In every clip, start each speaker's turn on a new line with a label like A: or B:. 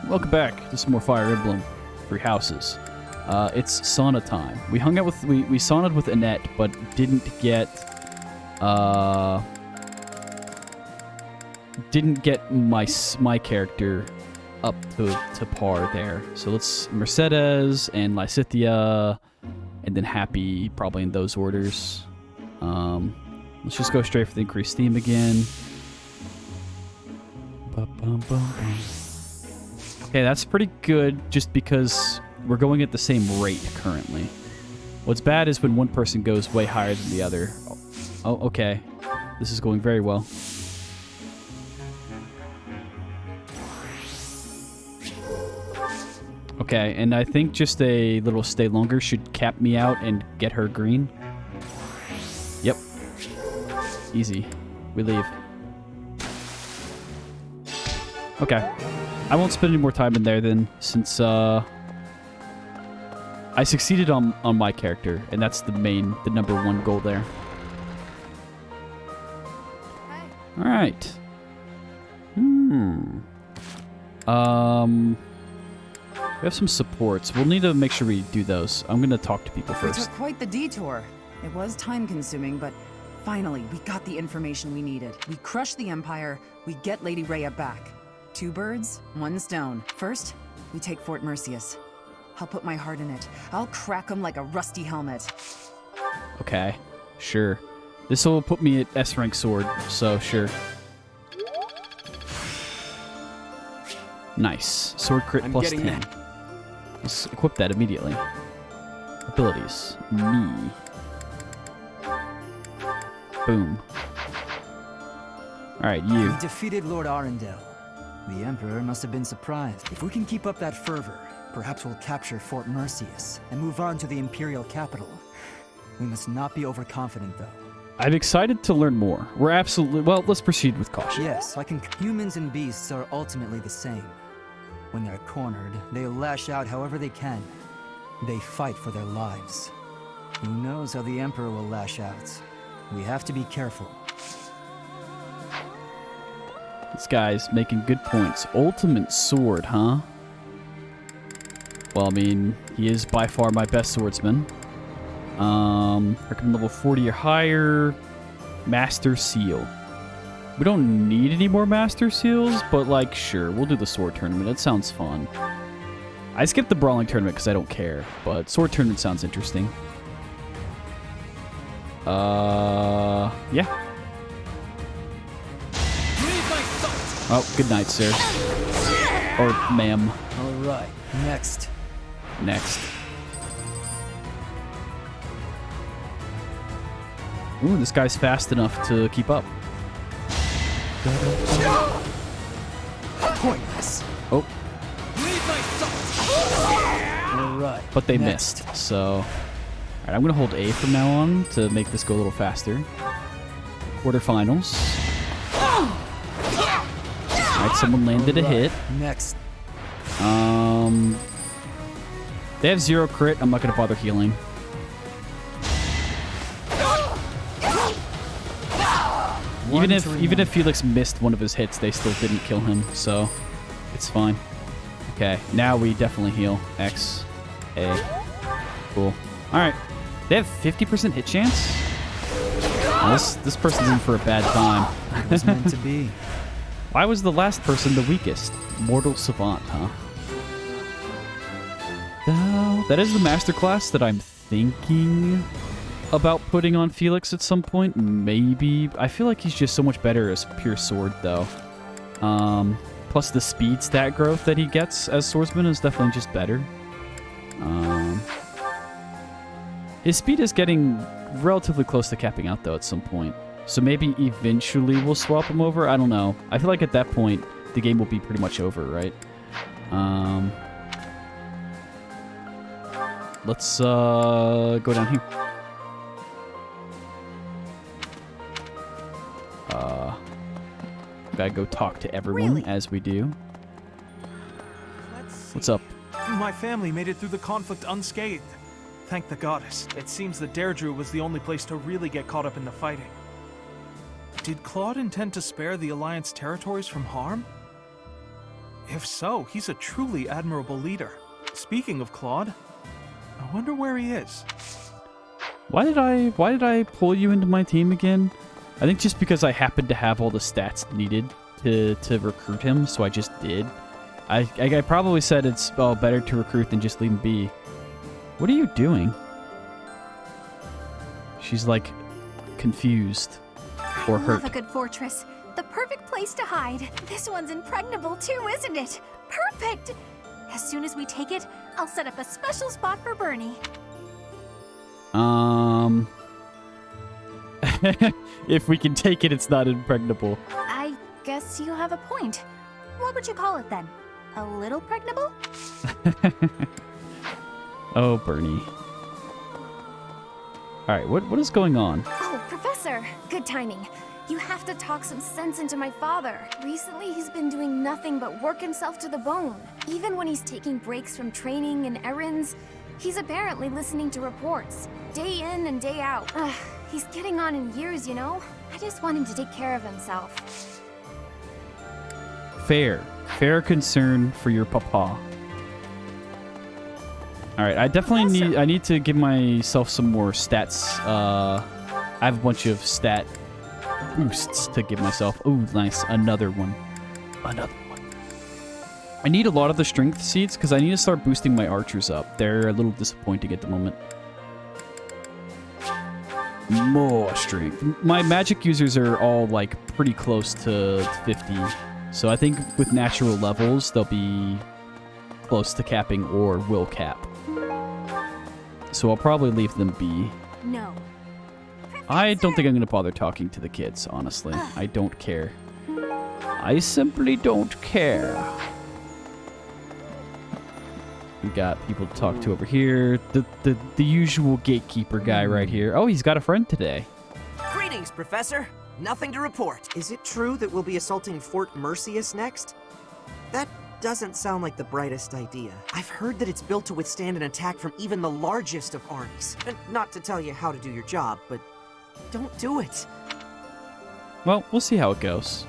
A: Welcome back to some more Fire Emblem 3 Houses. It's sauna time. We hung out with we saunaed with Annette, but didn't get my character up to par there. So let's Mercedes and Lysithia, and then Happy, probably in those orders. Let's just go straight for the increased theme again. Okay, that's pretty good just because we're going at the same rate currently. What's bad is when one person goes way higher than the other. Oh, okay. This is going very well. Okay, and I think just a little stay longer should cap me out and get her green. Yep. Easy. We leave. Okay. I won't spend any more time in there then, since I succeeded on my character, and that's the number one goal there. Alright. We have some supports. We'll need to make sure we do those. I'm gonna talk to people first.
B: We took quite the detour. It was time-consuming, but finally, we got the information we needed. We crushed the Empire, we get Lady Rhea back. 2 birds, 1 stone. First, we take Fort Merceus. I'll put my heart in it. I'll crack him like a rusty helmet.
A: Okay, sure. This will put me at S-rank sword, so sure. Nice. Sword crit plus 10.
C: There.
A: Let's equip that immediately. Abilities. Me. Boom. Alright, you.
C: We defeated Lord Arundel. The Emperor must have been surprised. If we can keep up that fervor, perhaps we'll capture Fort Merceus and move on to the Imperial capital. We must not be overconfident, though.
A: I'm excited to learn more. We're absolutely... Well, let's proceed with caution.
C: Yes, humans and beasts are ultimately the same. When they're cornered, they lash out however they can. They fight for their lives. Who knows how the Emperor will lash out? We have to be careful.
A: This guy's making good points. Ultimate sword, huh? Well, I mean, he is by far my best swordsman. Recommend level 40 or higher. Master Seal. We don't need any more Master Seals, but, like, sure, we'll do the sword tournament. It sounds fun. I skipped the brawling tournament because I don't care, but sword tournament sounds interesting. Yeah. Oh, good night, sir. Or ma'am.
C: All right, next.
A: Next. Ooh, this guy's fast enough to keep up.
C: Pointless.
A: Oh.
C: All right.
A: But they
C: next.
A: missed, so... Alright, I'm gonna hold A from now on to make this go a little faster. Quarterfinals. Alright, someone landed a hit.
C: Next.
A: They have 0 crit. I'm not gonna bother healing. Even if Felix missed one of his hits, they still didn't kill him, so it's fine. Okay, now we definitely heal. X, A, cool. All right, they have 50% hit chance. Oh, this person's in for a bad time.
C: It was meant to be.
A: Why was the last person the weakest? Mortal Savant, huh? That is the master class that I'm thinking about putting on Felix at some point. Maybe. I feel like he's just so much better as pure sword, though. Plus the speed stat growth that he gets as swordsman is definitely just better. His speed is getting relatively close to capping out, though, at some point. So maybe eventually we'll swap him over. I don't know. I feel like at that point, the game will be pretty much over, right? Let's go down here. Gotta go talk to everyone,
B: Really?
A: as we do. What's up?
D: My family made it through the conflict unscathed. Thank the goddess. It seems that Deirdre was the only place to really get caught up in the fighting. Did Claude intend to spare the Alliance territories from harm? If so, he's a truly admirable leader. Speaking of Claude, I wonder where he is.
A: Why did I pull you into my team again? I think just because I happened to have all the stats needed to recruit him, so I just did. I probably said it's better to recruit than just leave him be. What are you doing? She's like confused or
E: I
A: hurt.
E: love a good fortress. The perfect place to hide. This one's impregnable too, isn't it? Perfect! As soon as we take it, I'll set up a special spot for Bernie.
A: If we can take it, it's not impregnable.
E: I guess you have a point. What would you call it then? A little pregnable?
A: Oh, Bernie. All right, what is going on?
E: Oh, Professor! Good timing. You have to talk some sense into my father. Recently, he's been doing nothing but work himself to the bone. Even when he's taking breaks from training and errands, he's apparently listening to reports, day in and day out. He's getting on in years, you know? I just want him to take care of himself.
A: Fair concern for your papa. All right, I definitely need to give myself some more stats. I have a bunch of stat boosts to give myself. Oh, nice, another one. I need a lot of the strength seeds because I need to start boosting my archers up. They're a little disappointing at the moment. More strength. My magic users are all like pretty close to 50. So I think with natural levels, they'll be close to capping or will cap. So I'll probably leave them be.
E: No.
A: I don't think I'm going to bother talking to the kids, honestly. I don't care. I simply don't care. We got people to talk to over here. The usual gatekeeper guy right here. Oh, he's got a friend today.
F: Greetings, Professor. Nothing to report. Is it true that we'll be assaulting Fort Mercius next? That doesn't sound like the brightest idea. I've heard that it's built to withstand an attack from even the largest of armies. And not to tell you how to do your job, but don't do it.
A: Well, we'll see how it goes.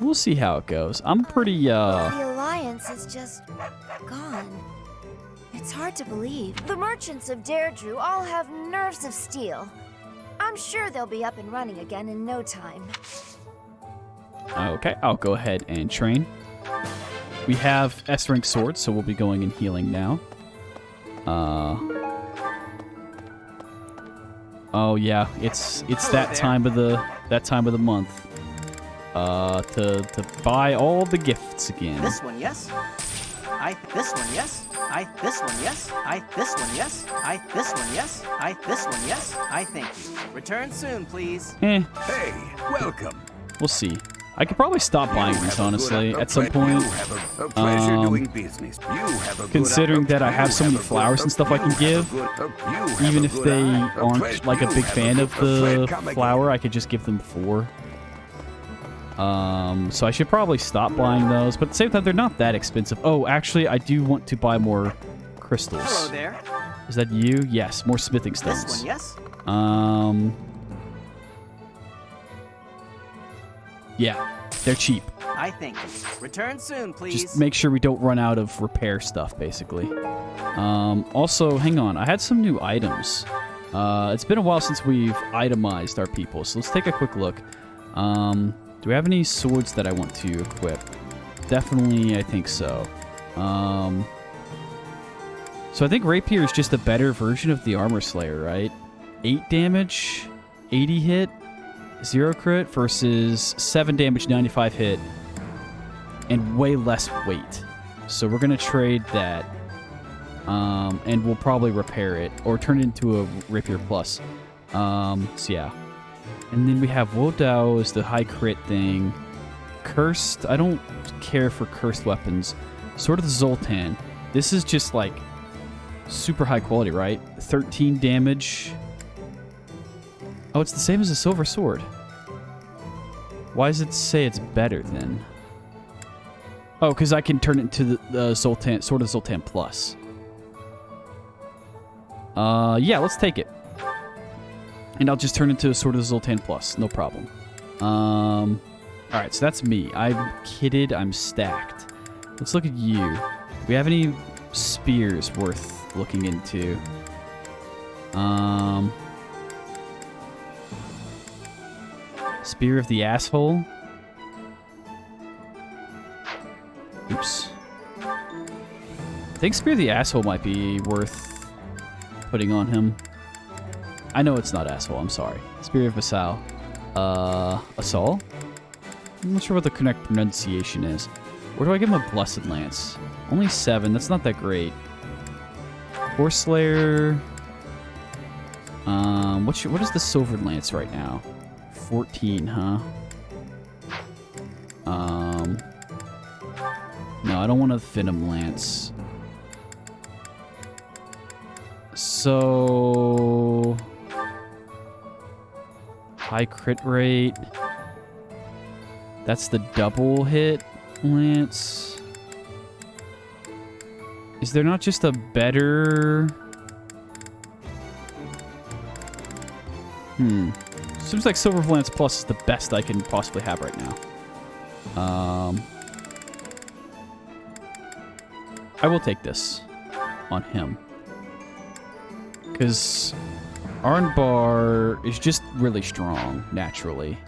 A: We'll see how it goes. I'm pretty,
G: The Alliance is just gone. It's hard to believe. The merchants of Deirdre all have nerves of steel. I'm sure they'll be up and running again in no time.
A: Okay, I'll go ahead and train. We have S-rank swords, so we'll be going and healing now. Oh yeah, it's that time of the month. To buy all the gifts again.
F: This one, yes. This one, yes. This one, yes. This one, yes. This one, yes. This one, yes. Thank you. Return soon, please.
A: Hey,
H: welcome.
A: We'll see. I could probably stop buying these, honestly, at some point.
H: You have a pleasure doing business. You have a
A: Considering that I have so many flowers and stuff I can give, even if they aren't like a big fan of the flower, I could just give them 4. So I should probably stop buying those, but at the same time, they're not that expensive. Oh, actually, I do want to buy more crystals.
F: Hello there.
A: Is that you? Yes, more smithing stones.
F: This one, yes.
A: Yeah, they're cheap.
F: Thank you. Return soon, please.
A: Just make sure we don't run out of repair stuff, basically. Also, hang on. I had some new items. It's been a while since we've itemized our people, so let's take a quick look. Do we have any swords that I want to equip? Definitely, I think so. So I think Rapier is just a better version of the Armor Slayer, right? 8 damage, 80 hit, 0 crit versus 7 damage, 95 hit, and way less weight. So we're going to trade that, and we'll probably repair it or turn it into a Rapier Plus. So yeah. And then we have Wodao as the high crit thing. Cursed, I don't care for cursed weapons. Sword of the Zoltan. This is just like super high quality, right? 13 damage. Oh, it's the same as a silver sword. Why does it say it's better then? Oh, because I can turn it into the Zoltan, Sword of the Zoltan Plus. Yeah, let's take it. And I'll just turn into a Sword of the Zoltan Plus, no problem. Alright, so that's me. I'm kitted. I'm stacked. Let's look at you. Do we have any spears worth looking into? Spear of the asshole? Oops. I think Spear of the asshole might be worth putting on him. I know it's not asshole, I'm sorry. Spear of Basal. Assault? I'm not sure what the correct pronunciation is. Where do I give him a Blessed Lance? Only 7, that's not that great. Horse Slayer. What is the Silver Lance right now? 14, huh? No, I don't want a Venom Lance. So... high crit rate. That's the double hit lance. Is there not just a better... Seems like Silver Lance Plus is the best I can possibly have right now. I will take this on him. Because Arnbar is just really strong, naturally.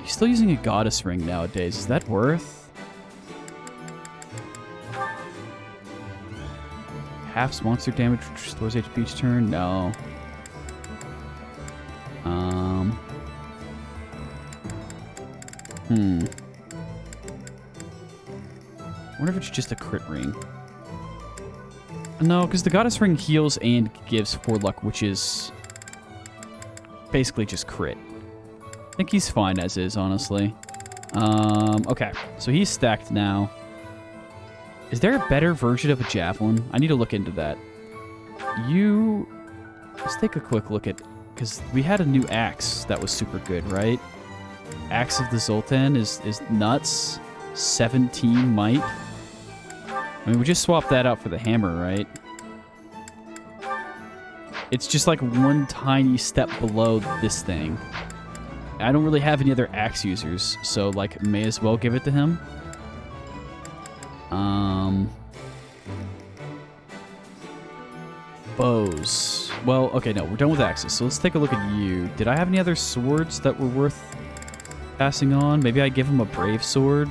A: He's still using a Goddess Ring nowadays. Is that worth? Halves monster damage, which restores HP each turn? No. I wonder if it's just a crit ring. No, because the Goddess Ring heals and gives 4 luck, which is basically just crit. I think he's fine as is, honestly. Okay, so he's stacked now. Is there a better version of a Javelin? I need to look into that. Let's take a quick look at... because we had a new axe that was super good, right? Axe of the Zoltan is nuts. 17 might. I mean, we just swapped that out for the hammer, right? It's just like one tiny step below this thing. I don't really have any other axe users, so like may as well give it to him. Bows. Well, okay, no, we're done with axes, so let's take a look at you. Did I have any other swords that were worth passing on? Maybe I give him a brave sword.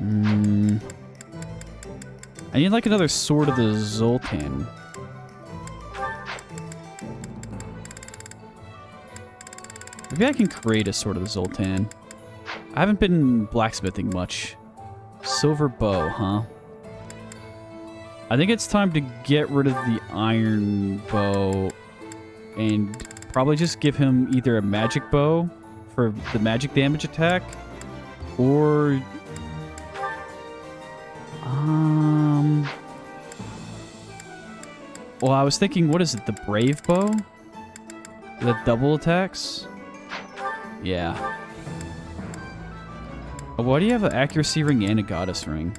A: I need like another Sword of the Zoltan. Maybe I can create a Sword of the Zoltan. I haven't been blacksmithing much. Silver bow, huh? I think it's time to get rid of the iron bow and probably just give him either a magic bow for the magic damage attack or... well, I was thinking, what is it? The brave bow? The double attacks? Yeah. Oh, why do you have an accuracy ring and a goddess ring?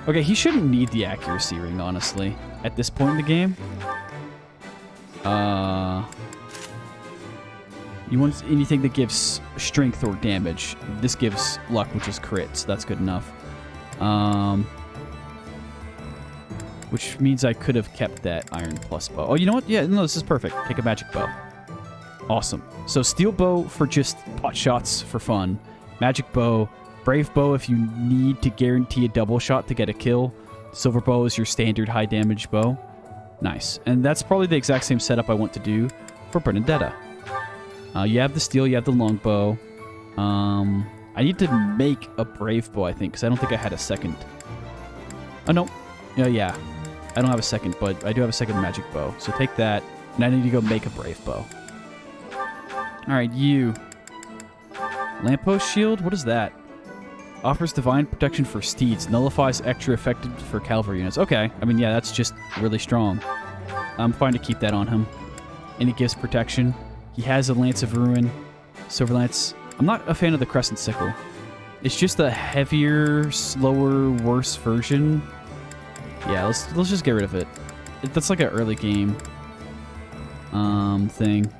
A: Okay, he shouldn't need the accuracy ring, honestly, at this point in the game. You want anything that gives strength or damage. This gives luck, which is crit, so that's good enough. Which means I could have kept that iron plus bow. Oh, you know what? Yeah, no, this is perfect. Take a magic bow. Awesome. So steel bow for just pot shots for fun. Magic bow. Brave bow if you need to guarantee a double shot to get a kill. Silver bow is your standard high damage bow. Nice. And that's probably the exact same setup I want to do for Bernadetta. You have the steel, you have the longbow. I need to make a brave bow, I think, because I don't think I had a second. Oh, no. Yeah. I don't have a second, but I do have a second magic bow. So take that, and I need to go make a brave bow. Alright, you. Lamppost shield? What is that? Offers divine protection for steeds. Nullifies extra effective for cavalry units. Okay. I mean, yeah, that's just really strong. I'm fine to keep that on him. And it gives protection. He has a Lance of Ruin. Silver Lance. I'm not a fan of the Crescent Sickle. It's just a heavier, slower, worse version. Yeah, let's just get rid of it. That's like an early game thing.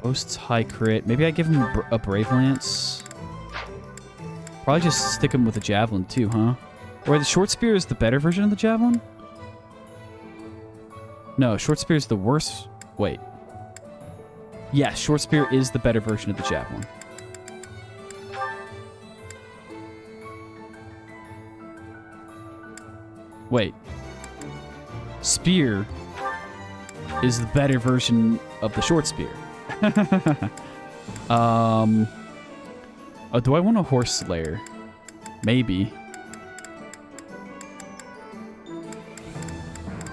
A: Hosts high crit. Maybe I give him a Brave Lance. Probably just stick him with a Javelin too, huh? Or the Short Spear is the better version of the Javelin? No, Short Spear is the worse. Wait. Yeah, Short Spear is the better version of the Javelin. Wait. Spear is the better version of the Short Spear. Oh, do I want a Horse Slayer? Maybe.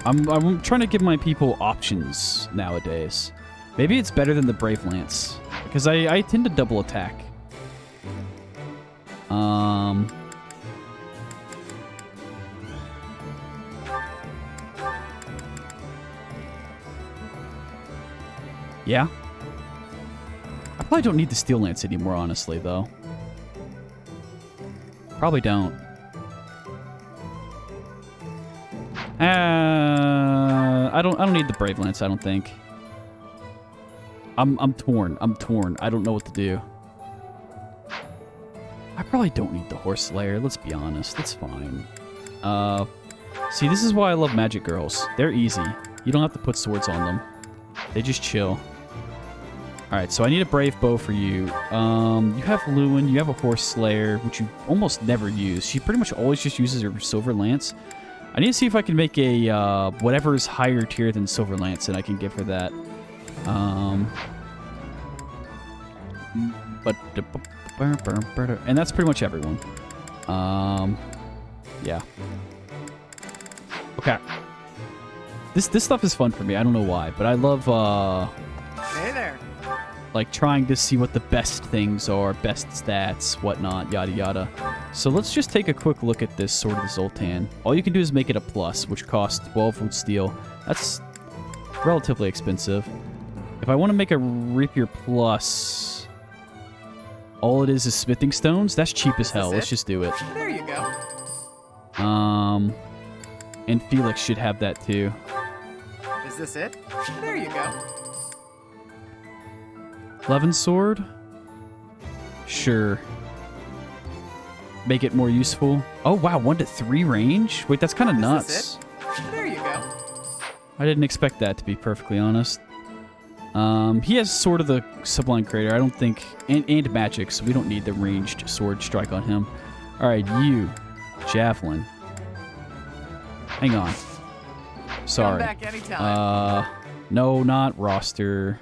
A: I'm trying to give my people options nowadays. Maybe it's better than the Brave Lance, because I tend to double attack. Yeah. I probably don't need the Steel Lance anymore, honestly, though. Probably don't. I don't need the Brave Lance, I don't think. I'm torn. I'm torn. I don't know what to do. I probably don't need the Horse Slayer, let's be honest. It's fine. See, this is why I love Magic Girls. They're easy. You don't have to put swords on them. They just chill. Alright, so I need a Brave Bow for you. You have Lewin, you have a Horse Slayer, which you almost never use. She pretty much always just uses her Silver Lance. I need to see if I can make a, whatever is higher tier than Silver Lance, and I can give her that. And that's pretty much everyone. Yeah. Okay. This stuff is fun for me. I don't know why, but I love,
F: Hey there.
A: like trying to see what the best things are, best stats, whatnot, yada yada. So let's just take a quick look at this Sword of the Zoltan. All you can do is make it a plus, which costs 12 wood steel. That's relatively expensive. If I want to make a Rapier plus, all it is smithing stones. That's cheap as hell. Let's just do it.
F: There you go.
A: And Felix should have that too.
F: Is this it? There you go.
A: Levin sword? Sure. Make it more useful. Oh wow, 1 to 3 range? Wait, that's kind of nuts.
F: Is this it? There you go.
A: I didn't expect that, to be perfectly honest. He has Sword of the Sublime Crater. I don't think... And magic, so we don't need the ranged sword strike on him. Alright, you. Javelin. Hang on. Sorry.
F: Come back anytime.
A: No, not roster.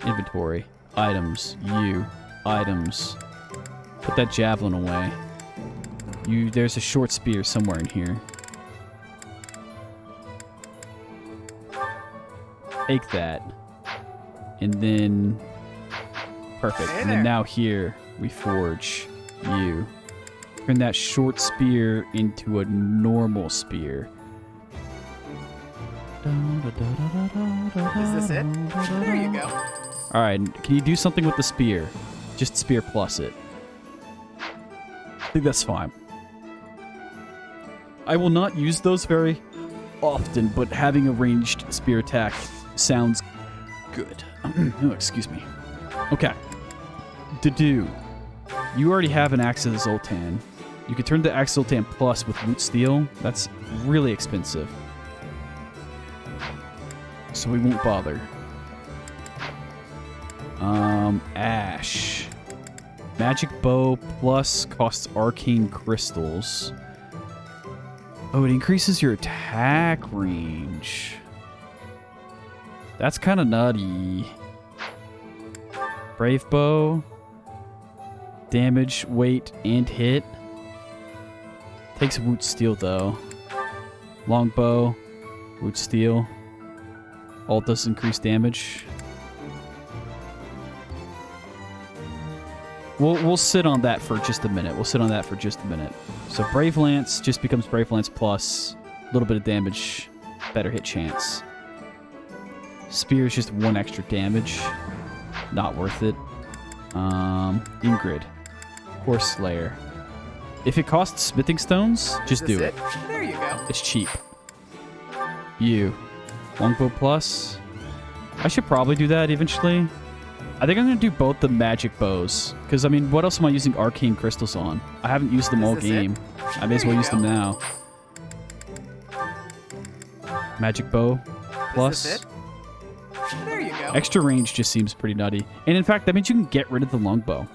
A: Inventory. Items. You. Items. Put that javelin away. There's a short spear somewhere in here. Take that. And then... Perfect.
F: Hey
A: And then now here, we forge you. Turn that short spear into a normal spear.
F: Is this it? There you go.
A: Alright, can you do something with the spear? Just spear plus it. I think that's fine. I will not use those very often, but having a ranged spear attack sounds good. Oh, excuse me. Okay. You already have an Axe of the Zoltan. You could turn the Axe of the Zoltan plus with Loot Steel. That's really expensive. So we won't bother. Ash. Magic Bow plus costs Arcane Crystals. Oh, it increases your attack range. That's kind of nutty. Brave Bow. Damage, weight, and hit. Takes Woot Steel, though. Longbow. Woot Steel. All does increase damage. We'll sit on that for just a minute. So Brave Lance just becomes Brave Lance plus. A little bit of damage. Better hit chance. Spear is just 1 extra damage. Not worth it. Ingrid. Horse Slayer. If it costs smithing stones, just do it.
F: There you go.
A: It's cheap. You. Longbow plus. I should probably do that eventually. I think I'm going to do both the magic bows. Because, I mean, what else am I using arcane crystals on? I haven't used them all game. I may as well use them now. Magic bow plus.
I: There you go.
A: Extra range just seems pretty nutty. And in fact, that means you can get rid of the longbow.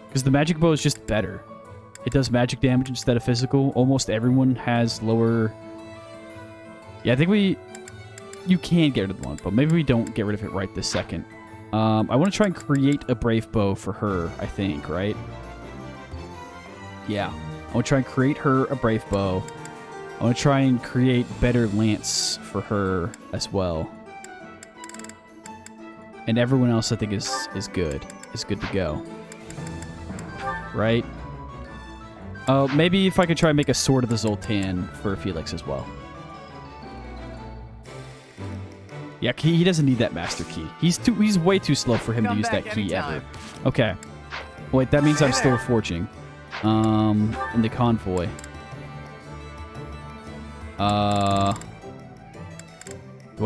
A: Because the magic bow is just better. It does magic damage instead of physical. Almost everyone has lower... Yeah, I think you can get rid of the longbow. Maybe we don't get rid of it right this second. I want to try and create a brave bow for her, I think, right? Yeah. I want to try and create her a brave bow. I want to try and create better lance for her as well. And everyone else I think is good. Is good to go. Right? Oh, maybe if I could try and make a Sword of the Zoltan for Felix as well. Yeah, he doesn't need that master key. He's way too slow for him to use that key ever. Okay. Wait, that means I'm still forging. In the convoy. Do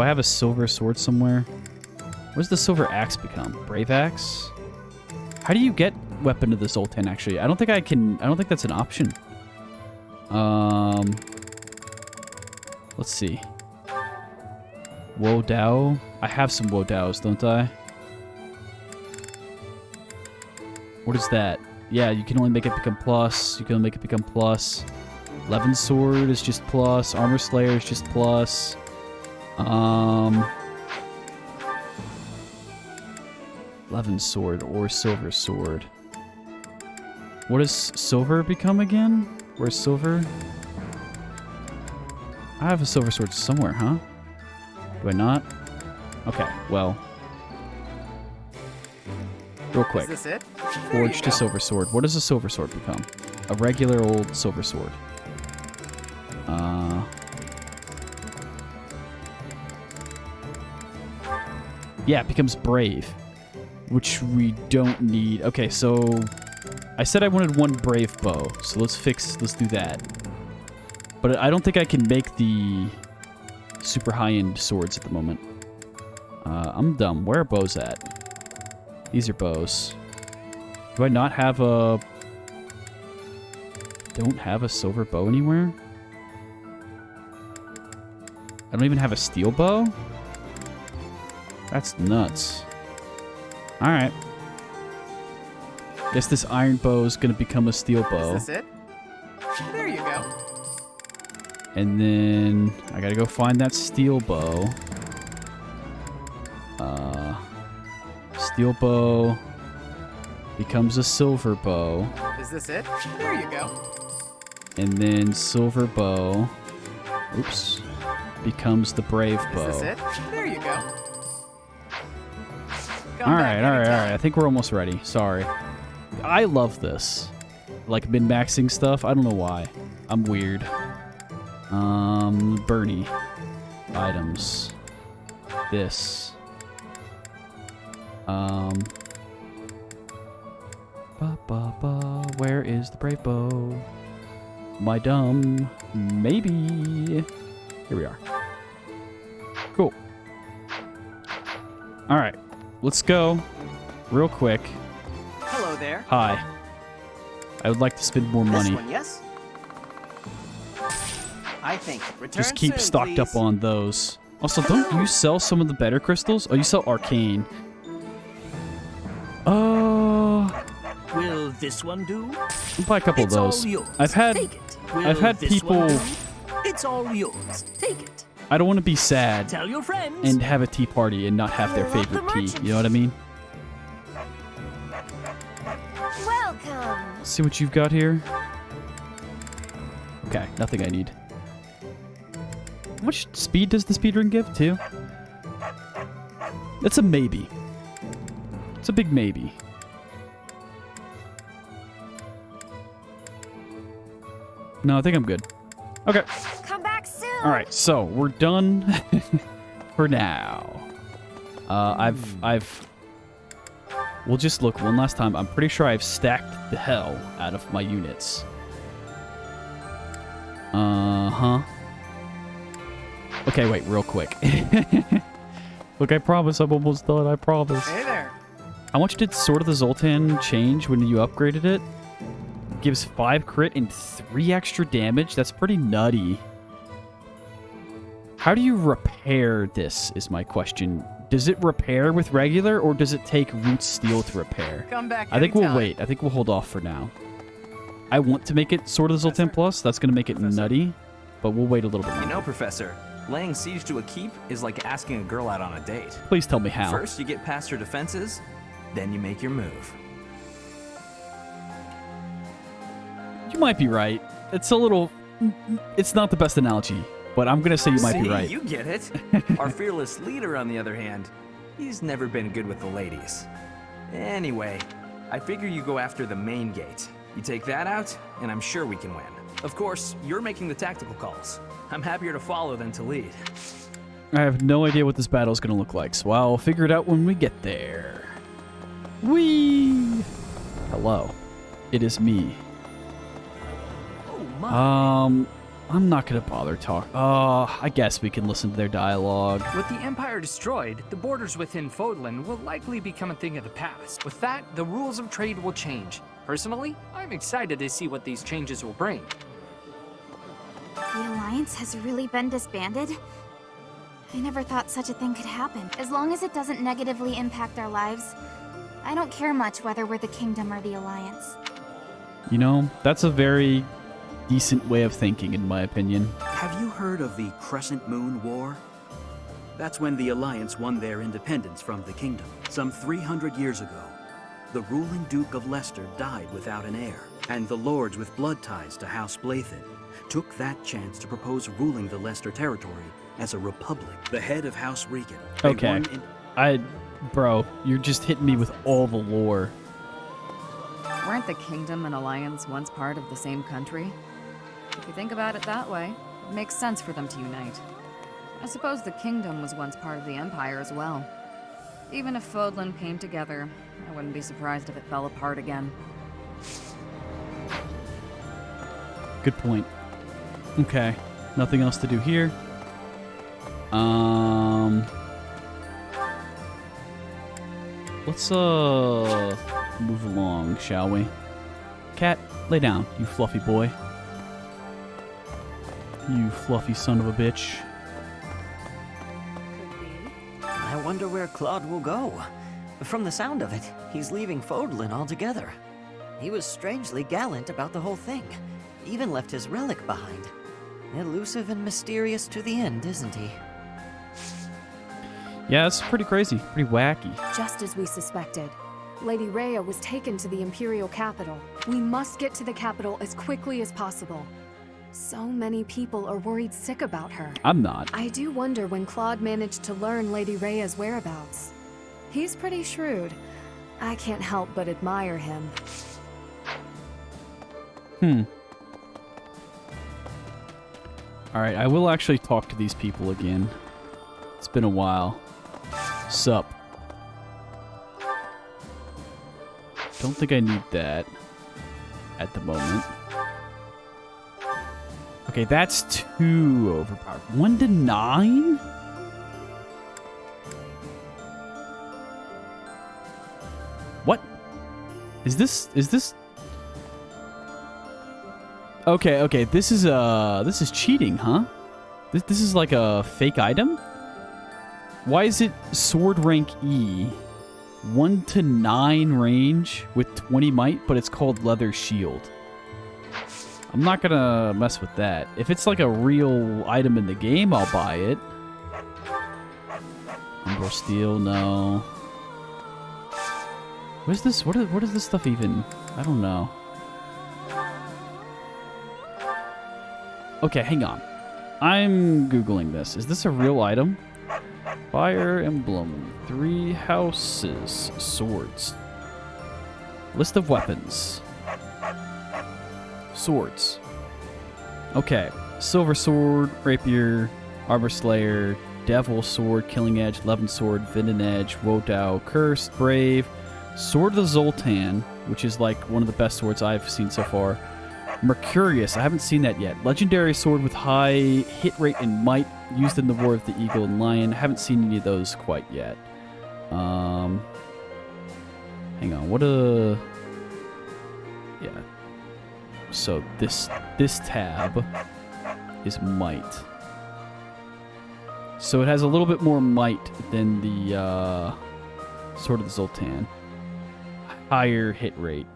A: I have a silver sword somewhere? What does the silver axe become? Brave axe? How do you get weapon of the Zoltan, actually? I don't think I don't think that's an option. Let's see. Wo Dao? I have some Wo Daos, don't I? What is that? Yeah, you can only make it become plus. You can only make it become plus. Levin Sword is just plus. Armor Slayer is just plus. Levin Sword or Silver Sword. What does silver become again? Where's silver? I have a silver sword somewhere, huh? Do I not? Okay, well. Real quick.
I: Is this it?
A: Forge to silver sword. What does a silver sword become? A regular old silver sword. Yeah, it becomes brave. Which we don't need. Okay, so I said I wanted one brave bow. So let's do that. But I don't think I can make the super high-end swords at the moment. I'm dumb. Where are bows at? These are bows. Do I not have a... Don't have a silver bow anywhere? I don't even have a steel bow? That's nuts. Alright. Guess this iron bow is going to become a steel bow.
I: Is this it? There you go.
A: And then I gotta go find that steel bow. Steel bow becomes a silver bow.
I: Is this it? There you go.
A: And then silver bow, oops, becomes the brave bow.
I: Is this it? There you go.
A: All right. I think we're almost ready. Sorry. I love this. Like min-maxing stuff. I don't know why. I'm weird. Bernie. Items. This. Where is the brave bow? My dumb. Maybe. Here we are. Cool. All right. Let's go. Real quick.
I: Hello there.
A: Hi. I would like to spend more money.
I: This one, yes? I think. Return
A: Just keep
I: soon,
A: stocked
I: please.
A: up on those. Also, don't you sell some of the better crystals? Oh, you sell arcane.
J: Will this one do?
A: I'll buy a couple of those.
J: All yours.
A: I've had
J: Take it. Will
A: I've had
J: this
A: people.
J: one do? It's all yours. Take it.
A: I don't want to be sad
J: Tell your friends.
A: and have a tea party and not have their favorite tea. You know what I mean?
G: Welcome.
A: Let's see what you've got here. Okay, nothing I need. How much speed does the speedrun give, too? That's a maybe. It's a big maybe. No, I think I'm good. Okay.
G: Come back soon.
A: All right, so we're done for now. We'll just look one last time. I'm pretty sure I've stacked the hell out of my units. Okay, wait, real quick. Look, I promise I'm almost done. I promise.
I: Hey there.
A: How much did Sword of the Zoltan change when you upgraded it? Gives 5 crit and 3 extra damage? That's pretty nutty. How do you repair this, is my question. Does it repair with regular, or does it take root steel to repair?
I: Come back
A: I think we'll
I: anytime.
A: wait. I think we'll hold off for now. I want to make it Sword of the Zoltan Plus. That's going to make it nutty, but we'll wait a little bit
K: You
A: longer.
K: know, Professor, laying siege to a keep is like asking a girl out on a date.
A: Please tell me how.
K: First, you get past her defenses, then you make your move.
A: You might be right. It's a little... It's not the best analogy, but I'm going to say you might be right.
K: You get it. Our fearless leader, on the other hand, he's never been good with the ladies. Anyway, I figure you go after the main gate. You take that out, and I'm sure we can win. Of course, you're making the tactical calls. I'm happier to follow than to lead.
A: I have no idea what this battle is going to look like, so I'll figure it out when we get there. Whee! Hello. It is me.
J: Oh my.
A: I'm not going to bother talk. I guess we can listen to their dialogue.
L: With the Empire destroyed, the borders within Fodlan will likely become a thing of the past. With that, the rules of trade will change. Personally, I'm excited to see what these changes will bring.
E: The Alliance has really been disbanded? I never thought such a thing could happen. As long as it doesn't negatively impact our lives, I don't care much whether we're the Kingdom or the Alliance.
A: You know, that's a very decent way of thinking, in my opinion.
J: Have you heard of the Crescent Moon War? That's when the Alliance won their independence from the Kingdom. Some 300 years ago, the ruling Duke of Leicester died without an heir, and the lords with blood ties to House Blathen took that chance to propose ruling the Leicester territory as a republic. The head of House Regan.
A: Okay. Bro, you're just hitting me with all the lore.
B: Weren't the Kingdom and Alliance once part of the same country? If you think about it that way, it makes sense for them to unite. I suppose the Kingdom was once part of the Empire as well. Even if Fodlan came together, I wouldn't be surprised if it fell apart again.
A: Good point. Okay. Nothing else to do here. Let's move along, shall we? Cat, lay down, you fluffy boy. You fluffy son of a bitch.
C: I wonder where Claude will go. From the sound of it, he's leaving Fodlan altogether. He was strangely gallant about the whole thing. Even left his relic behind. Elusive and mysterious to the end, isn't he?
A: Yeah, it's pretty crazy. Pretty wacky.
M: Just as we suspected. Lady Rhea was taken to the Imperial capital. We must get to the capital as quickly as possible. So many people are worried sick about her.
A: I'm not.
M: I do wonder when Claude managed to learn Lady Rhea's whereabouts. He's pretty shrewd. I can't help but admire him.
A: Alright, I will actually talk to these people again. It's been a while. Sup. Don't think I need that at the moment. Okay, that's too overpowered. 1 to 9? What? Is this... Okay, this is cheating, huh? This is like a fake item? Why is it sword rank E? 1 to 9 range with 20 might, but it's called leather shield. I'm not gonna mess with that. If it's like a real item in the game, I'll buy it. Umbral steel, no. Where's this? What is this stuff even? I don't know. Okay, hang on. I'm Googling this. Is this a real item? Fire Emblem. 3 houses. Swords. List of weapons. Swords. Okay. Silver Sword, Rapier, Armor Slayer, Devil Sword, Killing Edge, Levin Sword, Vinden Edge, Wodao, Cursed, Brave, Sword of the Zoltan, which is like one of the best swords I've seen so far, Mercurius, I haven't seen that yet. Legendary sword with high hit rate and might, used in the War of the Eagle and Lion. Haven't seen any of those quite yet. Hang on, what a... Yeah. So this tab is might. So it has a little bit more might than the Sword of the Zoltan. Higher hit rate.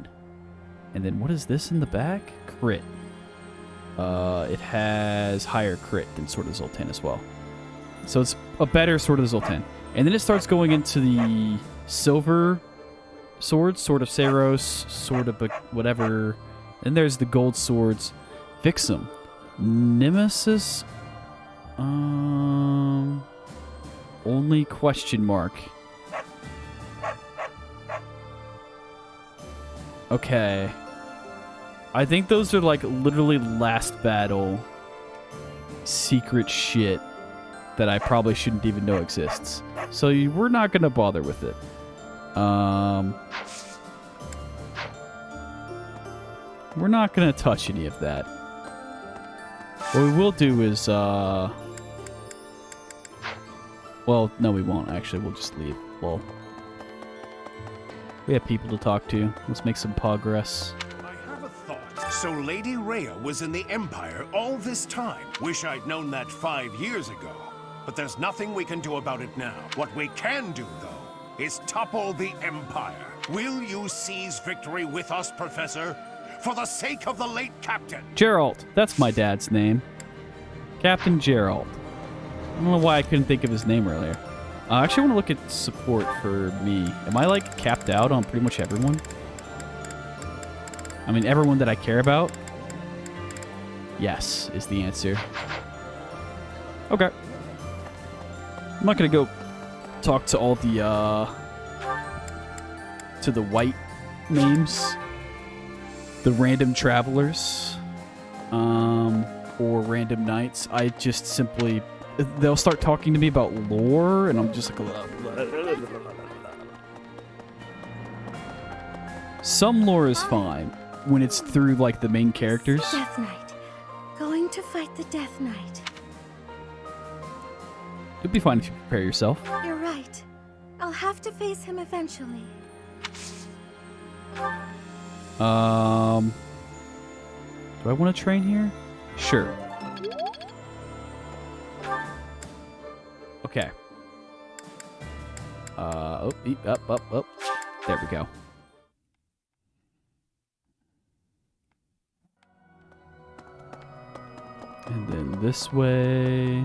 A: And then what is this in the back? Crit. It has higher crit than Sword of the Zoltan as well. So it's a better Sword of the Zoltan. And then it starts going into the silver swords, Sword of Saros, Sword of whatever. Then there's the gold swords. Vixum. Nemesis. Only question mark. Okay. I think those are like literally last battle secret shit that I probably shouldn't even know exists. So we're not going to bother with it. We're not going to touch any of that. What we will do is, well, no, we won't, actually. We'll just leave. Well, we have people to talk to. Let's make some progress.
N: I have a thought. So Lady Rhea was in the Empire all this time. Wish I'd known that 5 years ago. But there's nothing we can do about it now. What we can do, though, is topple the Empire. Will you seize victory with us, Professor? For the sake of the late Captain.
A: Gerald. That's my dad's name. Captain Gerald. I don't know why I couldn't think of his name earlier. I actually want to look at support for me. Am I, like, capped out on pretty much everyone? I mean, everyone that I care about? Yes, is the answer. Okay. I'm not going to go talk to all the, to the white names. The random travelers. Or random knights. I just simply... They'll start talking to me about lore, and I'm just like... Some lore is fine when it's through, like, the main characters.
G: Death Knight. Going to fight the Death Knight.
A: You'll be fine if you prepare yourself.
G: You're right. I'll have to face him eventually.
A: Do I want to train here? Sure. Okay. Oh, up. There we go. And then this way.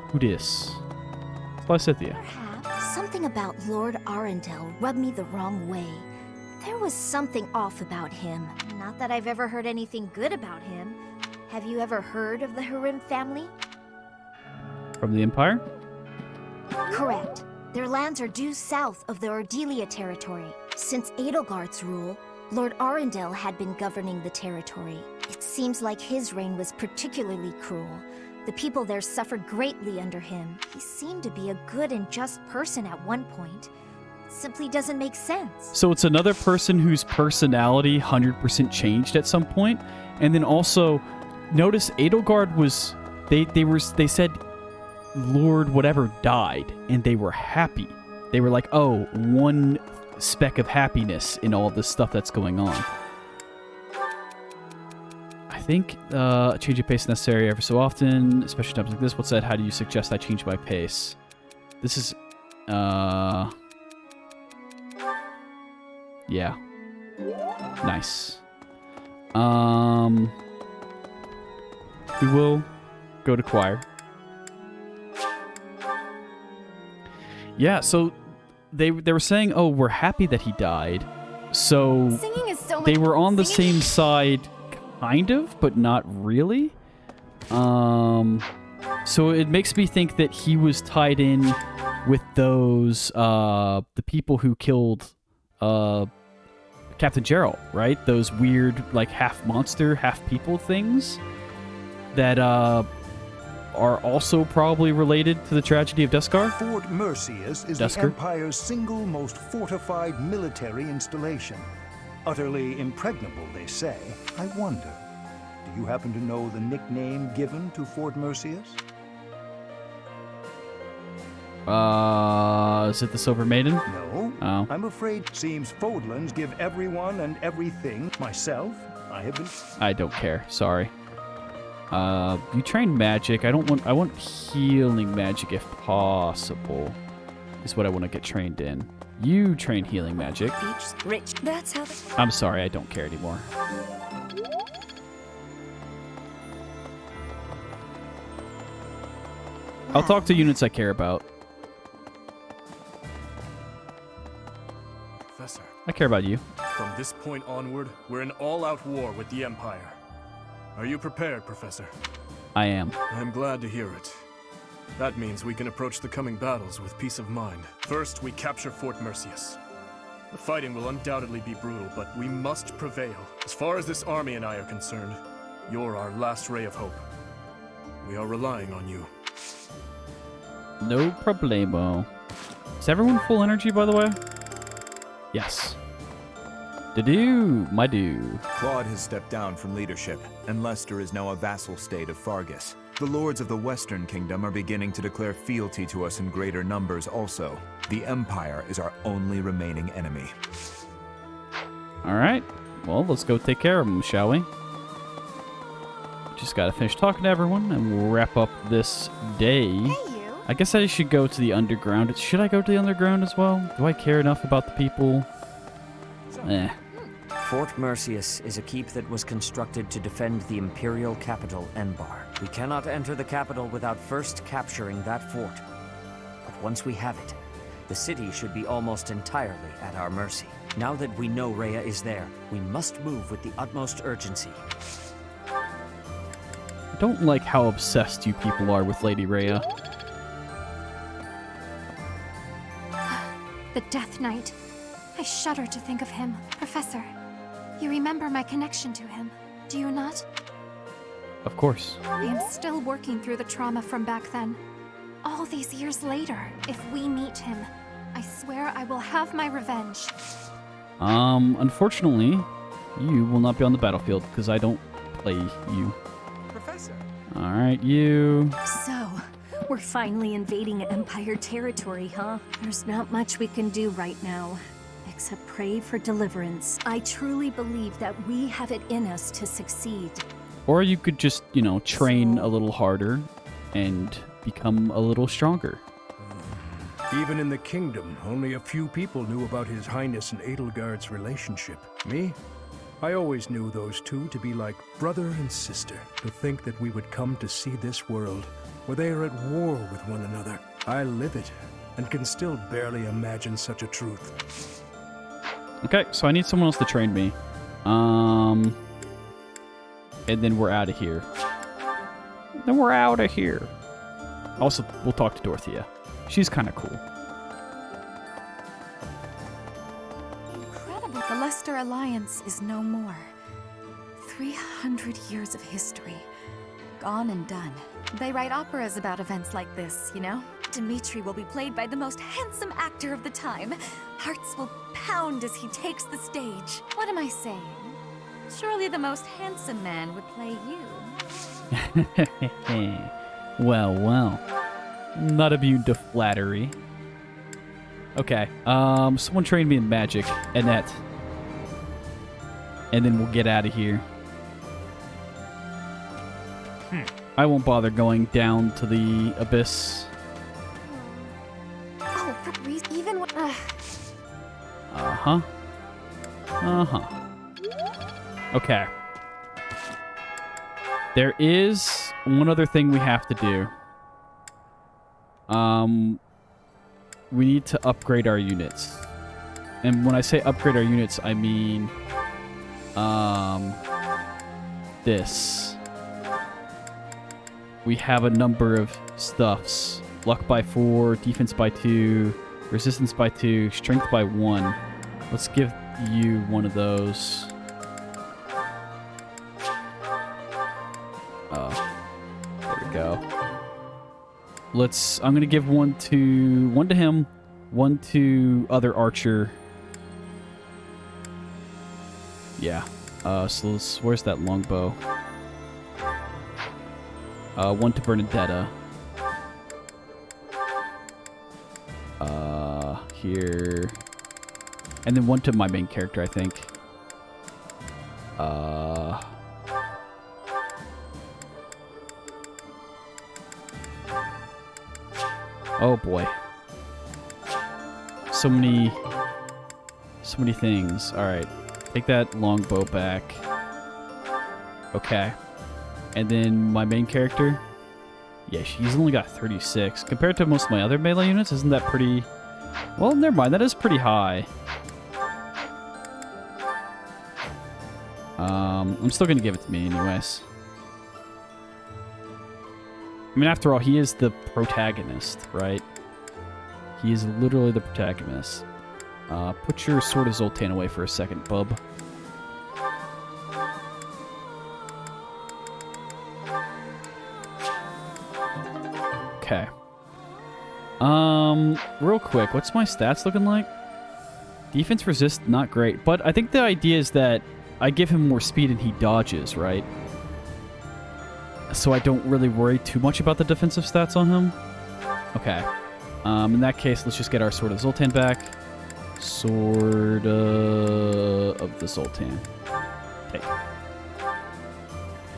A: Who dis? Lysithia.
G: Perhaps something about Lord Arundel rubbed me the wrong way. There was something off about him. Not that I've ever heard anything good about him. Have you ever heard of the Harim family?
A: From the Empire?
G: Correct. Their lands are due south of the Ordelia territory. Since Edelgard's rule, Lord Arundel had been governing the territory. It seems like his reign was particularly cruel. The people there suffered greatly under him. He seemed to be a good and just person at one point. It simply doesn't make sense.
A: So it's another person whose personality 100% changed at some point. And then also, notice Edelgard was... They said Lord whatever died, and they were happy. They were like, oh, one speck of happiness in all this stuff that's going on. I think a change of pace is necessary ever so often, especially times like this. What's that? How do you suggest I change my pace? This is, yeah. Nice. We will go to choir. Yeah, so they were saying, oh, we're happy that he died. So
E: Singing is so
A: they
E: much
A: were on the
E: singing.
A: same side, kind of, but not really. So it makes me think that he was tied in with those, the people who killed Captain Gerald, right? Those weird, like, half monster, half people things that are also probably related to the tragedy of Deskar.
O: Fort Mercius is
A: Dusker.
O: the Empire's single most fortified military installation. Utterly impregnable, they say. I wonder, do you happen to know the nickname given to Fort Mercius?
A: Is it the Silver Maiden?
O: No.
A: Oh.
O: I'm afraid seems Fodlands give everyone and everything. Myself, I have been...
A: I don't care. Sorry. You train magic. I want healing magic if possible. Is what I want to get trained in. You train healing magic.
G: Rich. That's how
A: I'm sorry, I don't care anymore. I'll talk to units I care about.
P: Professor.
A: I care about you.
P: From this point onward, we're in all-out war with the Empire. Are you prepared, Professor?
A: I am.
P: I'm glad to hear it. That means we can approach the coming battles with peace of mind. First, we capture Fort Mercius. The fighting will undoubtedly be brutal, but we must prevail. As far as this army and I are concerned, you're our last ray of hope. We are relying on you.
A: No problemo. Is everyone full energy, by the way? Yes. My do.
Q: Claude has stepped down from leadership, and Leicester is now a vassal state of Fargus. The lords of the Western Kingdom are beginning to declare fealty to us in greater numbers also. The Empire is our only remaining enemy.
A: Alright. Well, let's go take care of them, shall we? Just gotta finish talking to everyone, and we'll wrap up this day. Hey, you. I guess I should go to the underground. Should I go to the underground as well? Do I care enough about the people? Eh.
R: Fort Mercius is a keep that was constructed to defend the imperial capital, Enbar. We cannot enter the capital without first capturing that fort. But once we have it, the city should be almost entirely at our mercy. Now that we know Rhea is there, we must move with the utmost urgency.
A: I don't like how obsessed you people are with Lady Rhea.
M: The Death Knight. I shudder to think of him. Professor, you remember my connection to him, do you not?
A: Of course.
M: I am still working through the trauma from back then. All these years later, if we meet him, I swear I will have my revenge.
A: Unfortunately, you will not be on the battlefield because I don't play you.
I: Professor.
A: Alright, you.
S: So, we're finally invading Empire territory, huh? There's not much we can do right now, except pray for deliverance. I truly believe that we have it in us to succeed.
A: Or you could just, train a little harder and become a little stronger.
T: Even in the kingdom, only a few people knew about His Highness and Edelgard's relationship. Me? I always knew those two to be like brother and sister. To think that we would come to see this world, where they are at war with one another. I live it, and can still barely imagine such a truth.
A: Okay, so I need someone else to train me. And then we're out of here. Also, we'll talk to Dorothea. She's kind of cool.
U: Incredible. The Leicester Alliance is no more. 300 years of history. Gone and done. They write operas about events like this, you know? Dimitri will be played by the most handsome actor of the time. Hearts will pound as he takes the stage. What am I saying? Surely the most handsome man would play you.
A: Well. Not immune to flattery. Okay. Someone train me in magic. Annette. And then we'll get out of here. I won't bother going down to the abyss.
U: Oh, even when...
A: Uh-huh. Okay. There is one other thing we have to do. We need to upgrade our units. And when I say upgrade our units, I mean... this. We have a number of stuffs. Luck by 4, defense by 2, resistance by 2, strength by 1. Let's give you one of those. Oh, there we go. I'm gonna give one to him, one to other archer. Yeah. So where's that longbow? 1 to Bernadetta. Here. And then 1 to my main character, I think. Oh boy. So many things. Alright. Take that longbow back. Okay. And then my main character. Yeah, she's only got 36. Compared to most of my other melee units, isn't that pretty... Well, never mind. That is pretty high. I'm still going to give it to me anyways. I mean, after all, he is the protagonist, right? He is literally the protagonist. Put your Sword of Zoltan away for a second, bub. Okay. Real quick, what's my stats looking like? Defense resist, not great. But I think the idea is that I give him more speed and he dodges, right? So I don't really worry too much about the defensive stats on him. Okay. In that case, let's just get our Sword of Zoltan back. Sword of the Zoltan. Take.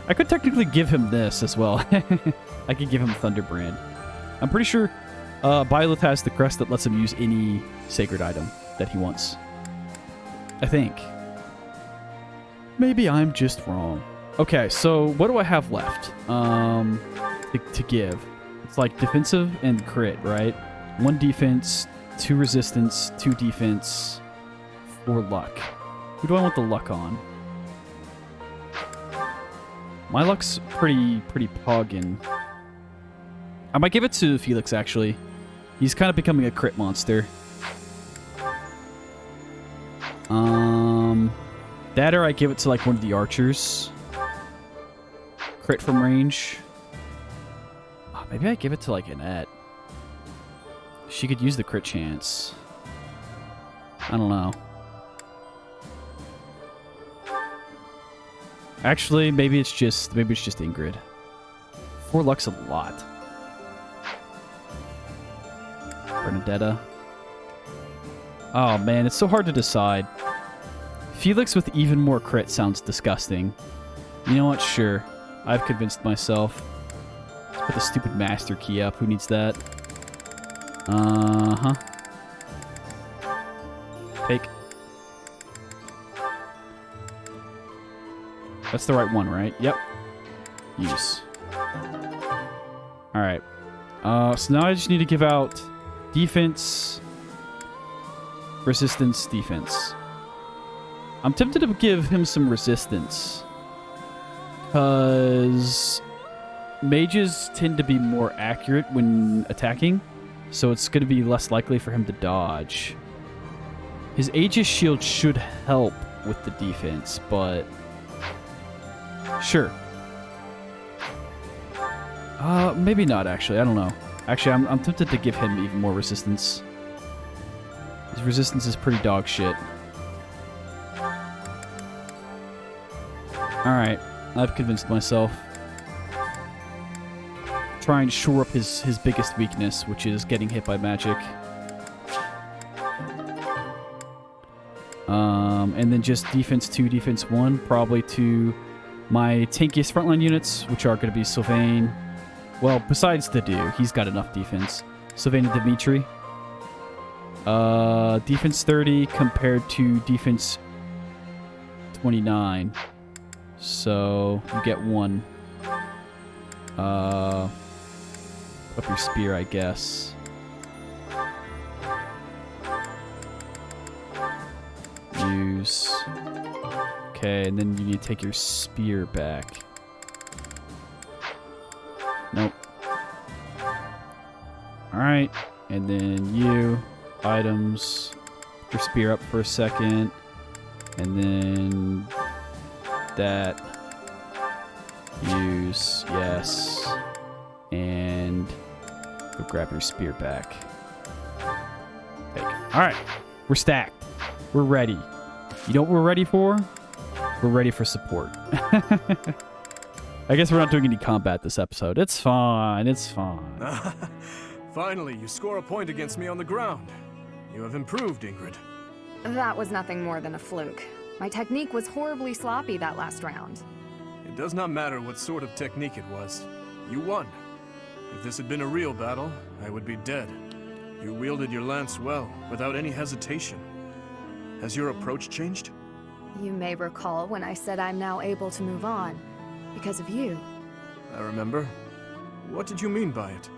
A: I could technically give him this as well. I could give him Thunderbrand. I'm pretty sure Byleth has the crest that lets him use any sacred item that he wants. I think. Maybe I'm just wrong. Okay, so what do I have left to give? It's like defensive and crit, right? 1 defense, 2 resistance, 2 defense, 4 luck. Who do I want the luck on? My luck's pretty poggin'. I might give it to Felix, actually. He's kind of becoming a crit monster. That or I give it to like one of the archers. Crit from range. Oh, maybe I give it to like Annette. She could use the crit chance. I don't know. Actually, maybe it's just Ingrid. 4 luck's a lot. Bernadetta. Oh man, it's so hard to decide. Felix with even more crit sounds disgusting. You know what? Sure. I've convinced myself. Let's put the stupid master key up. Who needs that? Uh-huh. Take. That's the right one, right? Yep. Use. Alright. So now I just need to give out defense, resistance, defense. I'm tempted to give him some resistance. Because mages tend to be more accurate when attacking. So it's going to be less likely for him to dodge. His Aegis shield should help with the defense, but... Sure. Maybe not, actually. I don't know. Actually, I'm tempted to give him even more resistance. His resistance is pretty dog shit. Alright. I've convinced myself. Try and shore up his biggest weakness, which is getting hit by magic. And then just defense 2, defense 1, probably to my tankiest frontline units, which are going to be Sylvain. Well, besides the Dew, he's got enough defense. Sylvain and Dimitri. Defense 30 compared to defense 29. So, you get 1. Up your spear, I guess. Use. Okay, and then you need to take your spear back. Nope. Alright, and then you. Items. Put your spear up for a second. And then... that. Use. Yes. And... go grab your spear back. Take. Alright. We're stacked. We're ready. You know what we're ready for? We're ready for support. I guess we're not doing any combat this episode. It's fine. It's fine.
P: Finally, you score a point against me on the ground. You have improved, Ingrid.
M: That was nothing more than a fluke. My technique was horribly sloppy that last round.
P: It does not matter what sort of technique it was. You won. If this had been a real battle, I would be dead. You wielded your lance well, without any hesitation. Has your approach changed?
M: You may recall when I said I'm now able to move on, because of you.
P: I remember. What did you mean by it?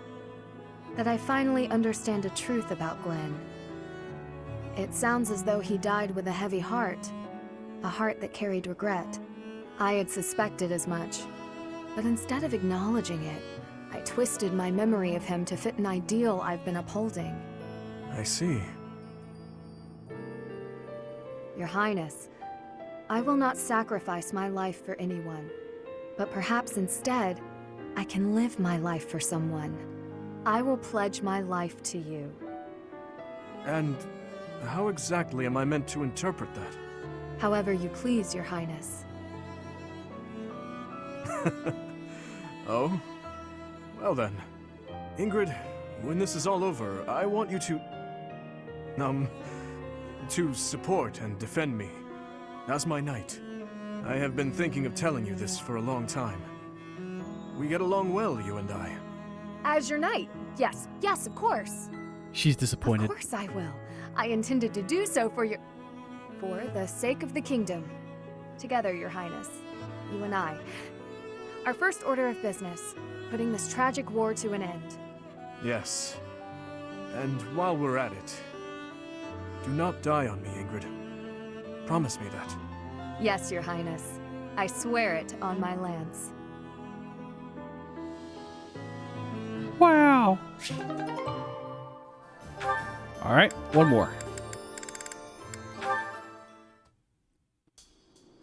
M: That I finally understand the truth about Glenn. It sounds as though he died with a heavy heart. A heart that carried regret. I had suspected as much. But instead of acknowledging it, I twisted my memory of him to fit an ideal I've been upholding.
P: I see.
M: Your Highness, I will not sacrifice my life for anyone. But perhaps instead, I can live my life for someone. I will pledge my life to you.
P: And how exactly am I meant to interpret that?
M: However you please, Your Highness.
P: Oh? Well then. Ingrid, when this is all over, I want you to support and defend me. As my knight. I have been thinking of telling you this for a long time. We get along well, you and I.
M: As your knight? Yes, yes, of course.
A: She's disappointed.
M: Of course I will. I intended to do so for the sake of the kingdom. Together, Your Highness. You and I. Our first order of business. Putting this tragic war to an end.
P: Yes. And while we're at it, do not die on me, Ingrid. Promise me that.
M: Yes, Your Highness. I swear it on my lance.
A: Wow. All right, one more.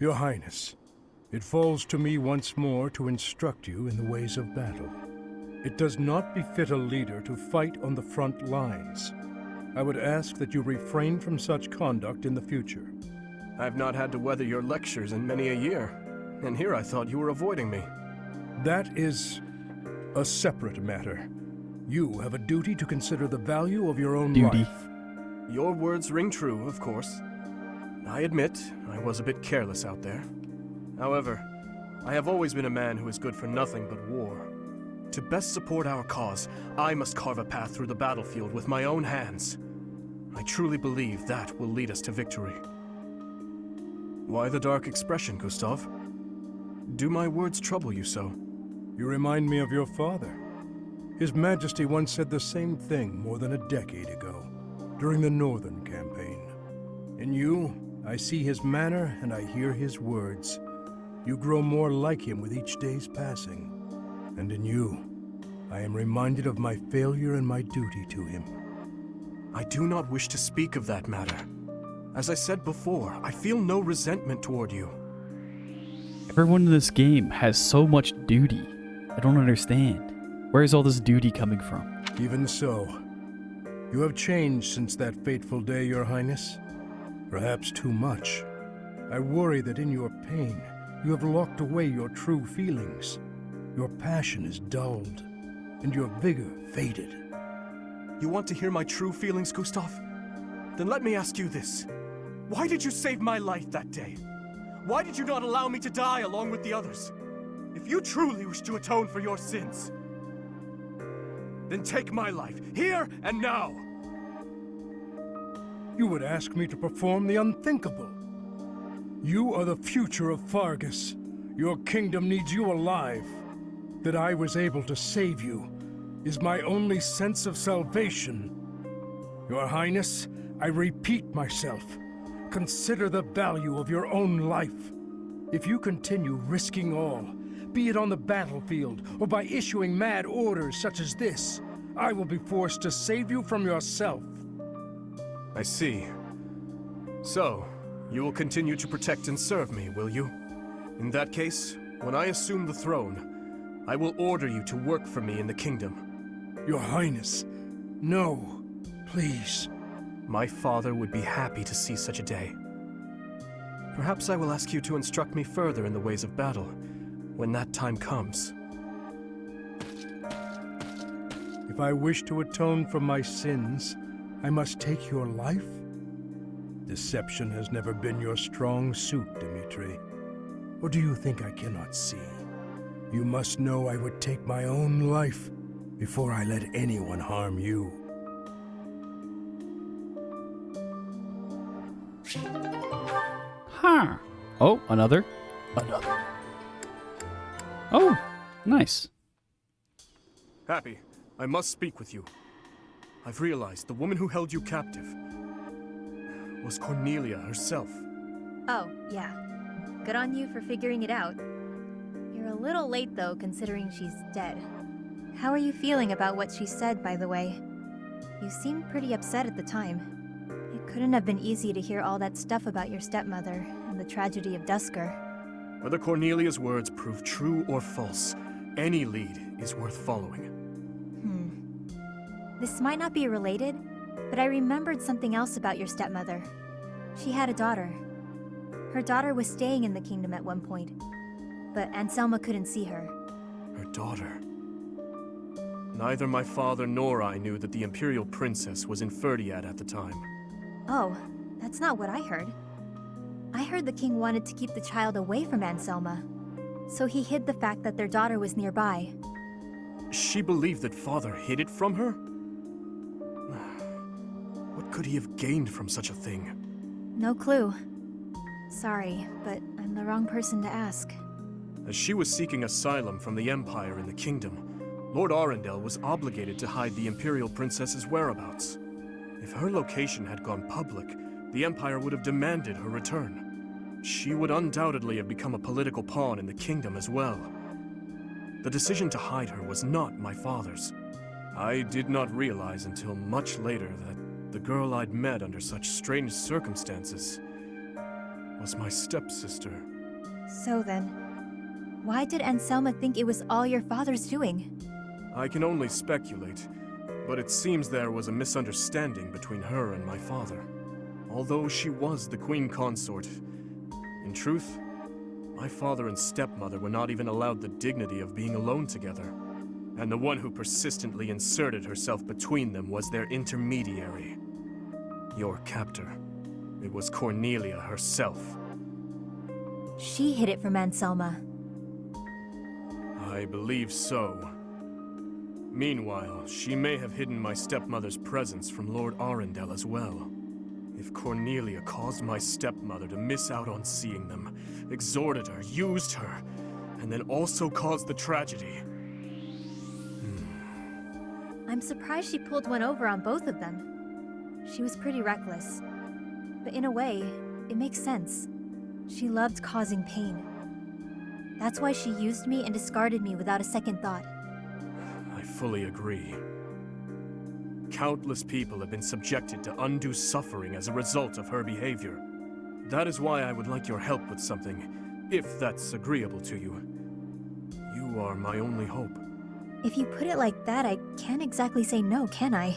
T: Your Highness, it falls to me once more to instruct you in the ways of battle. It does not befit a leader to fight on the front lines. I would ask that you refrain from such conduct in the future.
P: I've not had to weather your lectures in many a year, and here I thought you were avoiding me.
T: That is a separate matter. You have a duty to consider the value of your own life.
P: Your words ring true, of course. I admit, I was a bit careless out there. However, I have always been a man who is good for nothing but war. To best support our cause, I must carve a path through the battlefield with my own hands. I truly believe that will lead us to victory. Why the dark expression, Gustav? Do my words trouble you so?
T: You remind me of your father. His Majesty once said the same thing more than a decade ago, during the Northern Campaign. In you, I see his manner and I hear his words. You grow more like him with each day's passing. And in you, I am reminded of my failure and my duty to him.
P: I do not wish to speak of that matter. As I said before, I feel no resentment toward you.
A: Everyone in this game has so much duty. I don't understand. Where is all this duty coming from?
T: Even so, you have changed since that fateful day, Your Highness. Perhaps too much. I worry that in your pain, you have locked away your true feelings. Your passion is dulled, and your vigor faded.
P: You want to hear my true feelings, Gustav? Then let me ask you this. Why did you save my life that day? Why did you not allow me to die along with the others? If you truly wish to atone for your sins, then take my life, here and now!
T: You would ask me to perform the unthinkable. You are the future of Fargus. Your kingdom needs you alive. That I was able to save you is my only sense of salvation. Your Highness, I repeat myself. Consider the value of your own life. If you continue risking all, be it on the battlefield or by issuing mad orders such as this, I will be forced to save you from yourself.
P: I see. So, you will continue to protect and serve me, will you? In that case, when I assume the throne, I will order you to work for me in the kingdom.
T: Your Highness, no, please.
P: My father would be happy to see such a day. Perhaps I will ask you to instruct me further in the ways of battle, when that time comes.
T: If I wish to atone for my sins, I must take your life? Deception has never been your strong suit, Dimitri. Or do you think I cannot see? You must know I would take my own life before I let anyone harm you.
A: Huh. Oh, another. Another. Oh, nice.
P: Happy, I must speak with you. I've realized the woman who held you captive was Cornelia herself.
D: Oh, yeah. Good on you for figuring it out. You're a little late, though, considering she's dead. How are you feeling about what she said, by the way? You seemed pretty upset at the time. It couldn't have been easy to hear all that stuff about your stepmother and the tragedy of Dusker.
P: Whether Cornelia's words prove true or false, any lead is worth following.
D: This might not be related, but I remembered something else about your stepmother. She had a daughter. Her daughter was staying in the kingdom at one point, but Anselma couldn't see her.
P: Her daughter? Neither my father nor I knew that the Imperial Princess was in Ferdiad at the time.
D: Oh, that's not what I heard. I heard the king wanted to keep the child away from Anselma, so he hid the fact that their daughter was nearby.
P: She believed that father hid it from her? What could he have gained from such a thing?
D: No clue. Sorry, but I'm the wrong person to ask.
P: As she was seeking asylum from the Empire in the kingdom, Lord Arundel was obligated to hide the Imperial Princess's whereabouts. If her location had gone public, the Empire would have demanded her return. She would undoubtedly have become a political pawn in the kingdom as well. The decision to hide her was not my father's. I did not realize until much later that the girl I'd met under such strange circumstances was my stepsister.
D: So then, why did Anselma think it was all your father's doing?
P: I can only speculate, but it seems there was a misunderstanding between her and my father. Although she was the queen consort, in truth, my father and stepmother were not even allowed the dignity of being alone together. And the one who persistently inserted herself between them was their intermediary. Your captor. It was Cornelia herself.
D: She hid it from Anselma.
P: I believe so. Meanwhile, she may have hidden my stepmother's presence from Lord Arundel as well. If Cornelia caused my stepmother to miss out on seeing them, exhorted her, used her, and then also caused the tragedy.
D: I'm surprised she pulled one over on both of them. She was pretty reckless. But in a way, it makes sense. She loved causing pain. That's why she used me and discarded me without a second thought.
P: I fully agree. Countless people have been subjected to undue suffering as a result of her behavior. That is why I would like your help with something, if that's agreeable to you. You are my only hope.
D: If you put it like that, I can't exactly say no, can I?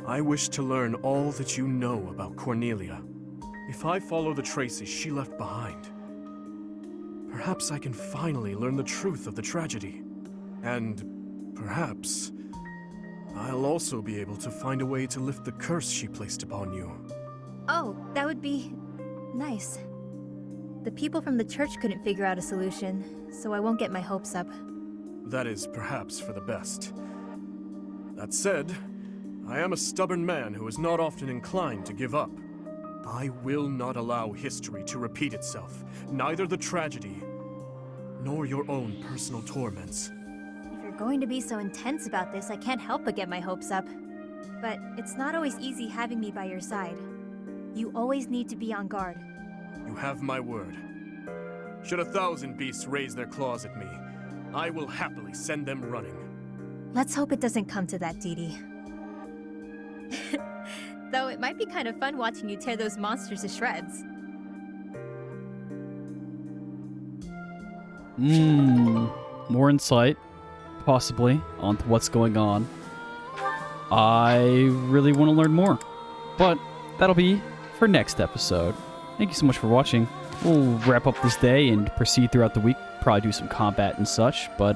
P: I wish to learn all that you know about Cornelia. If I follow the traces she left behind, perhaps I can finally learn the truth of the tragedy. And perhaps I'll also be able to find a way to lift the curse she placed upon you.
D: Oh, that would be nice. The people from the church couldn't figure out a solution, so I won't get my hopes up.
P: That is perhaps for the best. That said, I am a stubborn man who is not often inclined to give up. I will not allow history to repeat itself, neither the tragedy, nor your own personal torments.
D: If you're going to be so intense about this, I can't help but get my hopes up. But it's not always easy having me by your side. You always need to be on guard.
P: You have my word. Should 1,000 beasts raise their claws at me, I will happily send them running.
D: Let's hope it doesn't come to that, Dee Dee. Though it might be kind of fun watching you tear those monsters to shreds.
A: More insight, possibly, on what's going on. I really want to learn more. But that'll be for next episode. thank you so much for watching. We'll wrap up this day and proceed throughout the week. Probably do some combat and such. But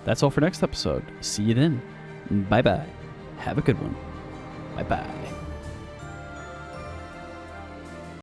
A: that's all for next episode. See you then. Bye-bye. Have a good one. Bye-bye.